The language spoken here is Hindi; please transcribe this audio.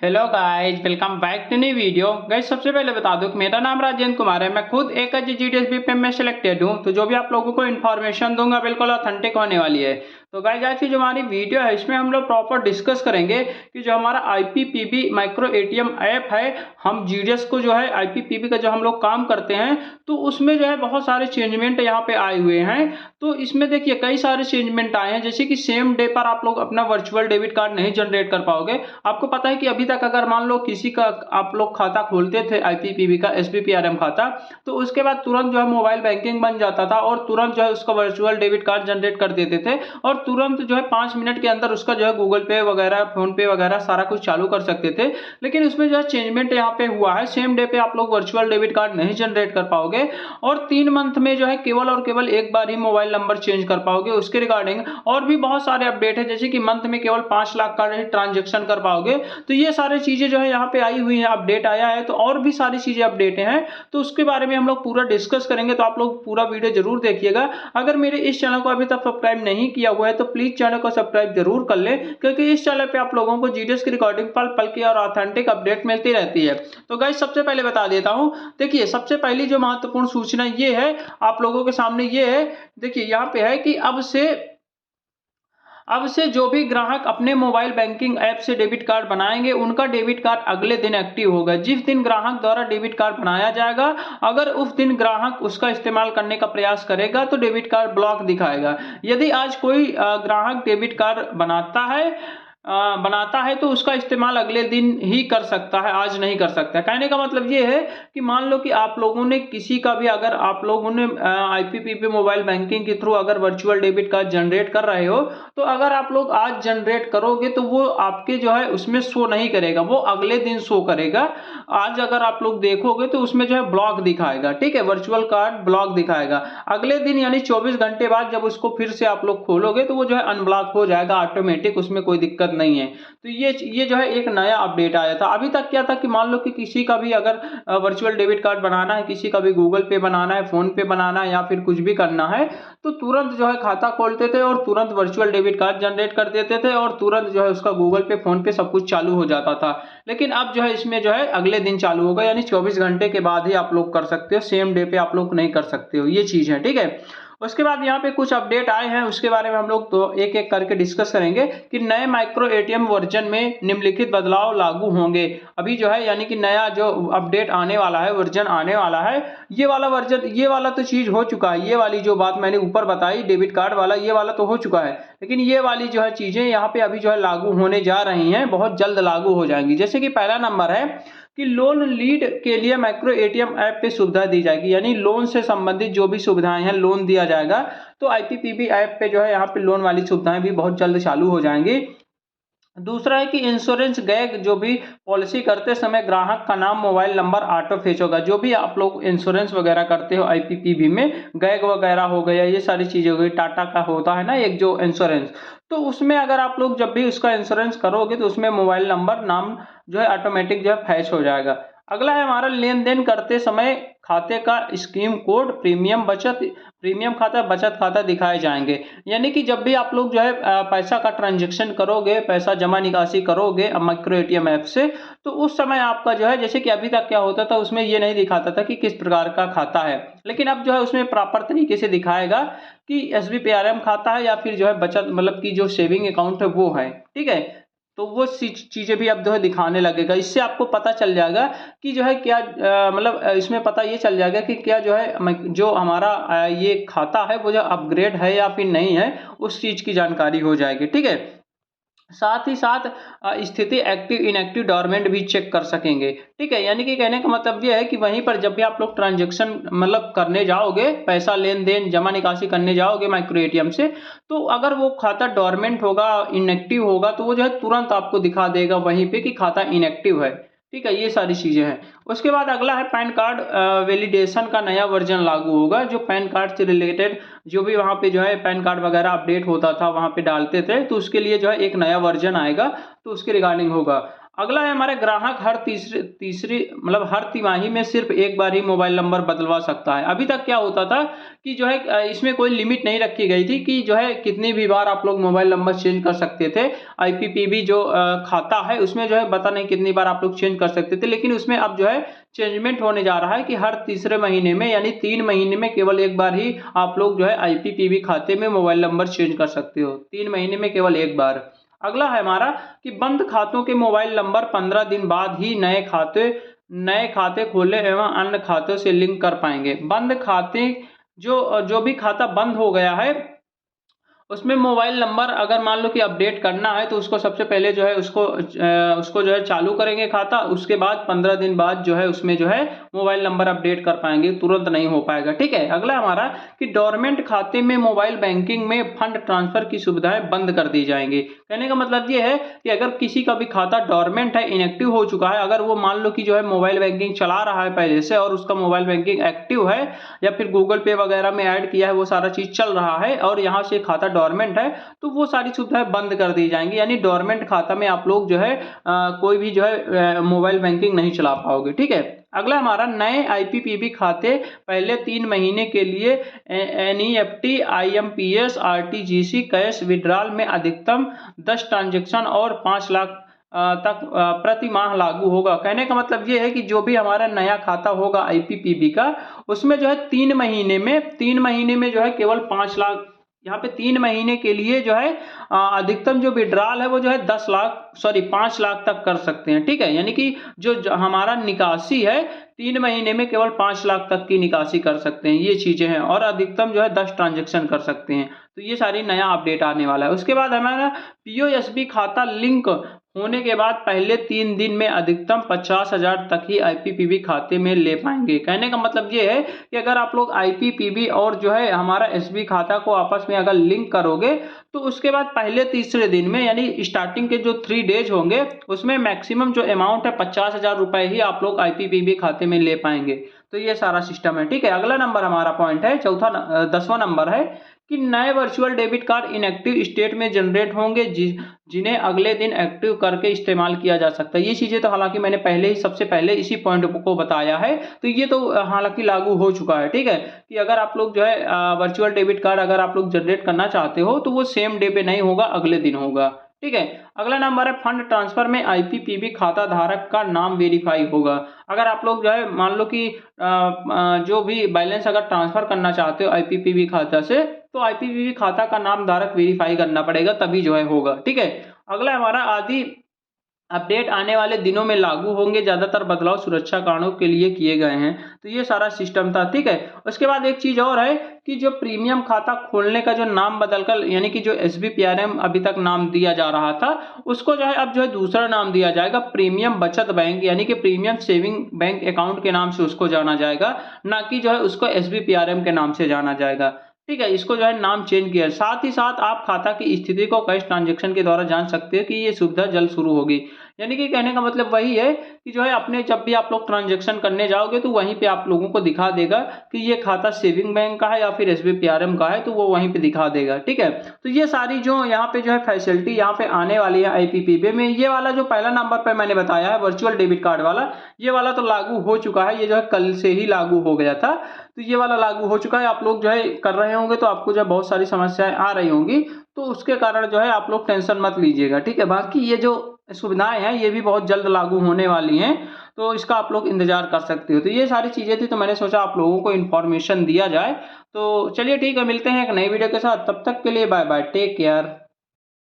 Hello guys, welcome back to new video. Guys, सबसे पहले बता दूं कि मेरा नाम राजेंद्र कुमार है। मैं खुद एक जीडीएसबी में सिलेक्टेड हूं, तो जो भी आप लोगों को इन्फॉर्मेशन दूंगा बिल्कुल ऑथेंटिक होने वाली है। तो गाइस, आज की जो हमारी वीडियो है इसमें हम लोग प्रॉपर डिस्कस करेंगे कि जो हमारा आईपीपीबी माइक्रो एटीएम ऐप है, हम जीडीएस को जो है आईपीपीबी का जो हम लोग काम करते हैं तो उसमें जो है बहुत सारे चेंजमेंट यहाँ पे आए हुए हैं। तो इसमें देखिए कई सारे चेंजमेंट आए हैं, जैसे कि सेम डे पर आप लोग अपना वर्चुअल डेबिट कार्ड नहीं जनरेट कर पाओगे। आपको पता है कि अभी तक अगर मान लो किसी का आप लोग खाता खोलते थे आईपीपीबी का एसबीपीआरएम खाता, तो उसके बाद तुरंत जो है मोबाइल बैंकिंग बन जाता था और तुरंत जो है उसका वर्चुअल डेबिट कार्ड जनरेट कर देते थे और तुरंत जो है 5 मिनट के अंदर उसका जो है गूगल पे वगैरह फोन पे वगैरह सारा कुछ चालू कर सकते थे। लेकिन उसमें जो है चेंजमेंट यहाँ पे हुआ है, सेम डे पे आप लोग वर्चुअल डेबिट कार्ड नहीं जनरेट कर पाओगे और 3 मंथ में जो है केवल और केवल एक बार ही मोबाइल नंबर चेंज कर पाओगे। उसके रिगार्डिंग और भी बहुत सारे अपडेट है, जैसे कि मंथ में केवल 5 लाख का ट्रांजेक्शन कर पाओगे। तो ये सारी चीजें जो है यहाँ पे आई हुई है, अपडेट आया है। तो और भी सारी चीजें अपडेट हैं, तो उसके बारे में हम लोग पूरा डिस्कस करेंगे। तो आप लोग पूरा वीडियो जरूर देखिएगा। अगर मेरे इस चैनल को अभी तक सब्सक्राइब नहीं किया हुआ है तो प्लीज चैनल को सब्सक्राइब जरूर कर ले, क्योंकि इस चैनल पे आप लोगों को जीडीएस की रिकॉर्डिंग पल पल की और ऑथेंटिक अपडेट मिलती रहती है। तो गाइस, सबसे पहले बता देता हूं, देखिए सबसे पहली जो महत्वपूर्ण सूचना ये है आप लोगों के सामने, ये है देखिए यहाँ पे है कि अब से जो भी ग्राहक अपने मोबाइल बैंकिंग ऐप से डेबिट कार्ड बनाएंगे उनका डेबिट कार्ड अगले दिन एक्टिव होगा। जिस दिन ग्राहक द्वारा डेबिट कार्ड बनाया जाएगा, अगर उस दिन ग्राहक उसका इस्तेमाल करने का प्रयास करेगा तो डेबिट कार्ड ब्लॉक दिखाएगा। यदि आज कोई ग्राहक डेबिट कार्ड बनाता है तो उसका इस्तेमाल अगले दिन ही कर सकता है, आज नहीं कर सकता। कहने का मतलब ये है कि मान लो कि आप लोगों ने किसी का भी, अगर आप लोगों ने आईपीपीबी मोबाइल बैंकिंग के थ्रू अगर वर्चुअल डेबिट कार्ड जनरेट कर रहे हो, तो अगर आप लोग आज जनरेट करोगे तो वो आपके जो है उसमें शो नहीं करेगा, वो अगले दिन शो करेगा। आज अगर आप लोग देखोगे तो उसमें जो है ब्लॉक दिखाएगा, ठीक है, वर्चुअल कार्ड ब्लॉक दिखाएगा। अगले दिन यानी 24 घंटे बाद जब उसको फिर से आप लोग खोलोगे तो वो जो है अनब्लॉक हो जाएगा ऑटोमेटिक, उसमें कोई दिक्कत नहीं है। तो ये जो है एक नया अपडेट आया था। अभी तक क्या था कि मान लो कि किसी का भी अगर वर्चुअल डेबिट कार्ड बनाना है, किसी का भी गूगल पे बनाना है, फोन पे बनाना है या फिर कुछ भी करना है, तो तुरंत जो है खाता खोलते थे और तुरंत वर्चुअल डेबिट कार्ड जनरेट कर देते थे और तुरंत जो है उसका गूगल पे फोन पे सब कुछ चालू हो जाता था। लेकिन अब जो है इसमें जो है अगले दिन चालू होगा, यानी 24 घंटे के बाद ही आप लोग कर सकते हो, सेम डे पे आप लोग नहीं कर सकते हो। ये चीज है, ठीक है। उसके बाद यहाँ पे कुछ अपडेट आए हैं, उसके बारे में हम लोग तो एक एक करके डिस्कस करेंगे कि नए माइक्रो एटीएम वर्जन में निम्नलिखित बदलाव लागू होंगे। अभी जो है यानी कि नया जो अपडेट आने वाला है, वर्जन आने वाला है, ये वाला वर्जन, ये वाला तो चीज हो चुका है। ये वाली जो बात मैंने ऊपर बताई डेबिट कार्ड वाला, ये वाला तो हो चुका है, लेकिन ये वाली जो है चीजें यहाँ पे अभी जो है लागू होने जा रही हैं, बहुत जल्द लागू हो जाएंगी। जैसे कि पहला नंबर है कि लोन लीड के लिए माइक्रो एटीएम ऐप पे सुविधा दी जाएगी, यानी लोन से संबंधित जो भी सुविधाएं हैं लोन दिया जाएगा। तो आईपीपीबी ऐप पे जो है यहाँ पे लोन वाली सुविधाएं भी बहुत जल्द चालू हो जाएंगी। दूसरा है कि इंश्योरेंस गैग, जो भी पॉलिसी करते समय ग्राहक का नाम मोबाइल नंबर ऑटो फेच होगा। जो भी आप लोग इंश्योरेंस वगैरह करते हो आईपीपीबी में, गैग वगैरह हो गया, ये सारी चीजें हो गई, टाटा का होता है ना एक जो इंश्योरेंस, तो उसमें अगर आप लोग जब भी उसका इंश्योरेंस करोगे तो उसमें मोबाइल नंबर नाम जो है ऑटोमेटिक जो है फैच हो जाएगा। अगला है हमारा लेन देन करते समय खाते का स्कीम कोड, प्रीमियम खाता, बचत खाता दिखाए जाएंगे। यानी कि जब भी आप लोग जो है पैसा का ट्रांजेक्शन करोगे, पैसा जमा निकासी करोगे माइक्रो एटीएम ऐप से, तो उस समय आपका जो है, जैसे कि अभी तक क्या होता था उसमें ये नहीं दिखाता था कि किस प्रकार का खाता है, लेकिन अब जो है उसमें प्रॉपर तरीके से दिखाएगा कि एसबीपीआरएम खाता है या फिर जो है बचत, मतलब कि जो सेविंग अकाउंट है वो है, ठीक है। तो वो चीजें भी अब जो है दिखाने लगेगा। इससे आपको पता चल जाएगा कि जो है क्या मतलब इसमें पता ये चल जाएगा कि क्या जो है जो हमारा ये खाता है वो जो अपग्रेड है या फिर नहीं है, उस चीज की जानकारी हो जाएगी, ठीक है। साथ ही साथ स्थिति एक्टिव इनएक्टिव डोरमेंट भी चेक कर सकेंगे, ठीक है। यानी कि कहने का मतलब ये है कि वहीं पर जब भी आप लोग ट्रांजैक्शन मतलब करने जाओगे, पैसा लेन देन जमा निकासी करने जाओगे माइक्रो एटीएम से, तो अगर वो खाता डोरमेंट होगा, इनएक्टिव होगा, तो वो जो है तुरंत आपको दिखा देगा वहीं पे कि खाता इनएक्टिव है, ठीक है। ये सारी चीजें हैं। उसके बाद अगला है पैन कार्ड वैलिडेशन का नया वर्जन लागू होगा। जो पैन कार्ड से रिलेटेड जो भी वहाँ पे जो है पैन कार्ड वगैरह अपडेट होता था, वहाँ पे डालते थे, तो उसके लिए जो है एक नया वर्जन आएगा, तो उसके रिगार्डिंग होगा। अगला है हमारे ग्राहक हर तीसरी मतलब हर तिमाही में सिर्फ एक बार ही मोबाइल नंबर बदलवा सकता है। अभी तक क्या होता था कि जो है इसमें कोई लिमिट नहीं रखी गई थी कि जो है कितनी भी बार आप लोग मोबाइल नंबर चेंज कर सकते थे। आईपीपीबी जो खाता है उसमें जो है पता नहीं कितनी बार आप लोग चेंज कर सकते थे, लेकिन उसमें अब जो है चेंजमेंट होने जा रहा है कि हर तीसरे महीने में यानी 3 महीने में केवल एक बार ही आप लोग जो है आईपीपीबी खाते में मोबाइल नंबर चेंज कर सकते हो, 3 महीने में केवल एक बार। अगला है हमारा कि बंद खातों के मोबाइल नंबर 15 दिन बाद ही नए खाते खोले एवं अन्य खातों से लिंक कर पाएंगे। बंद खाते जो भी खाता बंद हो गया है उसमें मोबाइल नंबर अगर मान लो कि अपडेट करना है तो उसको सबसे पहले जो है उसको जो है चालू करेंगे खाता, उसके बाद 15 दिन बाद जो है उसमें जो है मोबाइल नंबर अपडेट कर पाएंगे, तुरंत नहीं हो पाएगा। ठीक है। अगला हमारा कि डोरमेंट खाते में मोबाइल बैंकिंग में फंड ट्रांसफर की सुविधाएं बंद कर दी जाएंगी। कहने का मतलब ये है कि अगर किसी का भी खाता डोरमेंट है, इनएक्टिव हो चुका है, अगर वो मान लो कि जो है मोबाइल बैंकिंग चला रहा है पहले से और उसका मोबाइल बैंकिंग एक्टिव है या फिर गूगल पे वगैरह में ऐड किया है, वो सारा चीज चल रहा है और यहाँ से खाता डोरमेंट है, तो वो सारी सुविधाएं बंद कर दी जाएंगी। यानी डोरमेंट खाता में आप लोग जो है कोई भी जो है मोबाइल बैंकिंग नहीं चला पाओगे। ठीक है। अगला हमारा नए आईपीपीबी खाते पहले 3 महीने के लिए एनईएफटी, आईएमपीएस, आरटीजीसी, कैश विड्रॉल में अधिकतम 10 ट्रांजैक्शन और 5 लाख तक प्रति माह लागू होगा। कहने का मतलब ये है कि जो भी हमारा नया खाता होगा आईपीपीबी का, उसमें जो है 3 महीने में जो है केवल 5 लाख, यहाँ पे 3 महीने के लिए जो है अधिकतम जो विड्रॉल है वो जो है 5 लाख तक कर सकते हैं। ठीक है। यानी कि जो हमारा निकासी है 3 महीने में केवल 5 लाख तक की निकासी कर सकते हैं, ये चीजें हैं, और अधिकतम जो है 10 ट्रांजेक्शन कर सकते हैं। तो ये सारी नया अपडेट आने वाला है। उसके बाद हमारा पीओएसबी खाता लिंक होने के बाद पहले 3 दिन में अधिकतम 50,000 तक ही आईपीपीबी खाते में ले पाएंगे। कहने का मतलब ये है कि अगर आप लोग आईपीपीबी और जो है हमारा एसबी खाता को आपस में अगर लिंक करोगे तो उसके बाद पहले तीसरे दिन में यानी स्टार्टिंग के जो 3 डेज होंगे उसमें मैक्सिमम जो अमाउंट है 50,000 रुपए ही आप लोग आईपीपीबी खाते में ले पाएंगे। तो ये सारा सिस्टम है। ठीक है। अगला नंबर हमारा पॉइंट है 10वां नंबर है कि नए virtual debit card inactive state में जनरेट होंगे जिन्हें अगले दिन एक्टिव करके इस्तेमाल किया जा सकता है। ये चीजें तो हालांकि मैंने सबसे पहले इसी पॉइंट को बताया है, तो ये तो हालांकि लागू हो चुका है। ठीक है। कि अगर आप लोग जो है वर्चुअल डेबिट कार्ड अगर आप लोग जनरेट करना चाहते हो तो वो सेम डे पे नहीं होगा, अगले दिन होगा। ठीक है। अगला नंबर है फंड ट्रांसफर में आईपीपीबी खाता धारक का नाम वेरीफाई होगा। अगर आप लोग जो है मान लो कि जो भी बैलेंस अगर ट्रांसफर करना चाहते हो आईपीपीबी खाता से, तो आईपीपीबी खाता का नाम धारक वेरीफाई करना पड़ेगा, तभी जो है होगा। ठीक है। अगला हमारा आदि अपडेट आने वाले दिनों में लागू होंगे, ज्यादातर बदलाव सुरक्षा कारणों के लिए किए गए हैं। तो ये सारा सिस्टम था। ठीक है। उसके बाद एक चीज और है कि जो प्रीमियम खाता खोलने का जो नाम बदलकर यानी कि जो एसबीपीआरएम अभी तक नाम दिया जा रहा था उसको जो है अब जो है दूसरा नाम दिया जाएगा, प्रीमियम बचत बैंक यानी कि प्रीमियम सेविंग बैंक अकाउंट के नाम से उसको जाना जाएगा, ना कि जो है उसको एसबीपीआरएम के नाम से जाना जाएगा। ठीक है। इसको जो है नाम चेंज किया। साथ ही साथ आप खाता की स्थिति को कैश ट्रांजैक्शन के द्वारा जान सकते हैं कि ये सुविधा जल्द शुरू होगी। यानी कि कहने का मतलब वही है कि जो है अपने जब भी आप लोग ट्रांजैक्शन करने जाओगे तो वहीं पे आप लोगों को दिखा देगा कि ये खाता सेविंग बैंक का है या फिर एसबीपीआरएम का है, तो वो वहीं पे दिखा देगा। ठीक है। तो ये सारी जो यहाँ पे जो है फैसिलिटी यहाँ पे आने वाली है आईपीपीबी में। ये वाला जो पहला नंबर पर मैंने बताया है वर्चुअल डेबिट कार्ड वाला, ये वाला तो लागू हो चुका है, ये जो है कल से ही लागू हो गया था, तो ये वाला लागू हो चुका है। आप लोग जो है कर रहे होंगे तो आपको जो है बहुत सारी समस्याएं आ रही होंगी, तो उसके कारण जो है आप लोग टेंशन मत लीजिएगा। ठीक है। बाकी ये जो सुविधाएं हैं ये भी बहुत जल्द लागू होने वाली हैं, तो इसका आप लोग इंतजार कर सकते हो। तो ये सारी चीजें थी, तो मैंने सोचा आप लोगों को इन्फॉर्मेशन दिया जाए। तो चलिए ठीक है, मिलते हैं एक नई वीडियो के साथ, तब तक के लिए बाय बाय, टेक केयर।